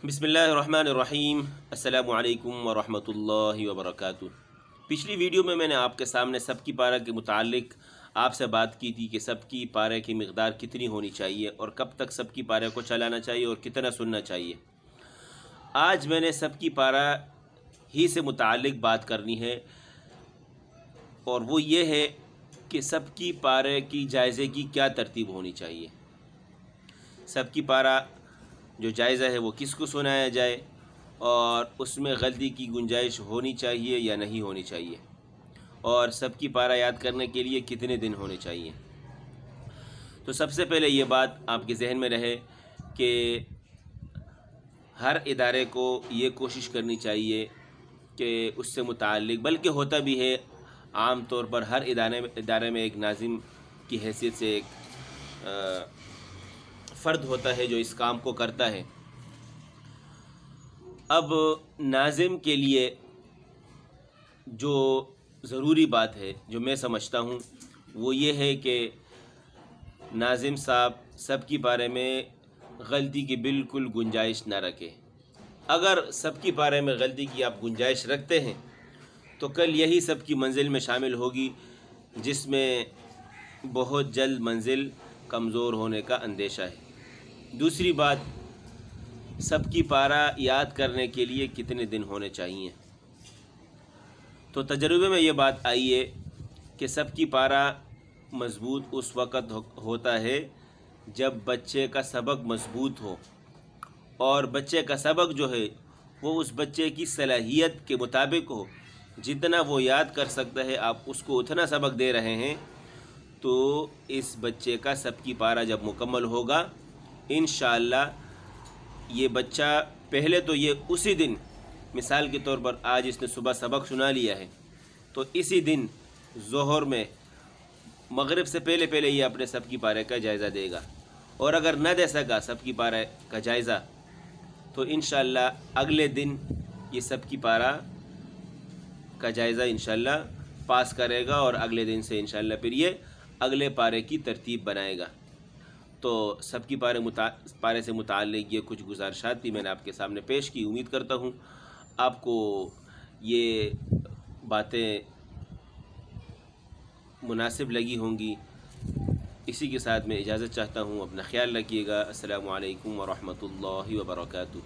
بسم اللہ الرحمن الرحیم۔ السلام علیکم ورحمۃ اللہ وبرکاتہ۔ پچھلی ویڈیو میں نے آپ کے سامنے سب کی پارہ کے متعلق آپ سے بات کی تھی کہ سب کی پارہ کی مقدار کتنی ہونی چاہیے اور کب تک سب کی پارہ کو چلانا چاہیے اور کتنا سننا چاہیے۔ آج میں نے سب کی پارہ ہی سے متعلق بات کرنی ہے، اور وہ یہ ہے کہ سب کی پارہ کی جائزے کی کیا ترتیب ہونی چاہیے۔ سب کی پارہ جو جائزہ ہے وہ کس کو سنایا جائے، اور اس میں غلطی کی گنجائش ہونی چاہیے یا نہیں ہونی چاہیے، اور سب کی پارہ یاد کرنے کے لیے کتنے دن ہونے چاہیے۔ تو سب سے پہلے یہ بات آپ کے ذہن میں رہے کہ ہر ادارے کو یہ کوشش کرنی چاہیے کہ اس سے متعلق، بلکہ ہوتا بھی ہے عام طور پر ہر ادارے میں ایک ناظم کی حیثیت سے ایک فرد ہوتا ہے جو اس کام کو کرتا ہے۔ اب ناظم کے لیے جو ضروری بات ہے، جو میں سمجھتا ہوں، وہ یہ ہے کہ ناظم صاحب سب کی پارے میں غلطی کی بالکل گنجائش نہ رکھے۔ اگر سب کی پارے میں غلطی کی آپ گنجائش رکھتے ہیں تو کل یہی سب کی منزل میں شامل ہوگی، جس میں بہت جلد منزل کمزور ہونے کا اندیشہ ہے۔ دوسری بات، سب کی پارہ یاد کرنے کے لیے کتنے دن ہونے چاہیے۔ تو تجربے میں یہ بات آئی ہے کہ سب کی پارہ مضبوط اس وقت ہوتا ہے جب بچے کا سبق مضبوط ہو، اور بچے کا سبق جو ہے وہ اس بچے کی صلاحیت کے مطابق ہو۔ جتنا وہ یاد کر سکتا ہے آپ اس کو اتنا سبق دے رہے ہیں، تو اس بچے کا سب کی پارہ جب مکمل ہوگا، انشاءاللہ یہ بچہ پہلے تو یہ اسی دن، مثال کے طور پر آج اس نے صبح سبق سنا لیا ہے، تو اسی دن ظہر میں مغرب سے پہلے یہ اپنے سب کی پارہ کا جائزہ دے گا، اور اگر نہ دے سکا سب کی پارہ کا جائزہ تو انشاءاللہ اگلے دن یہ سب کی پارہ کا جائزہ انشاءاللہ پاس کرے گا، اور اگلے دن سے انشاءاللہ پھر یہ اگلے پارے کی ترتیب بنائے گا۔ تو سب کی پارے سے متعلق یہ کچھ گزارشات تھی، میں نے آپ کے سامنے پیش کی۔ امید کرتا ہوں آپ کو یہ باتیں مناسب لگی ہوں گی۔ اسی کے ساتھ میں اجازت چاہتا ہوں، اپنا خیال رکھیے گا۔ السلام علیکم ورحمۃ اللہ وبرکاتہ۔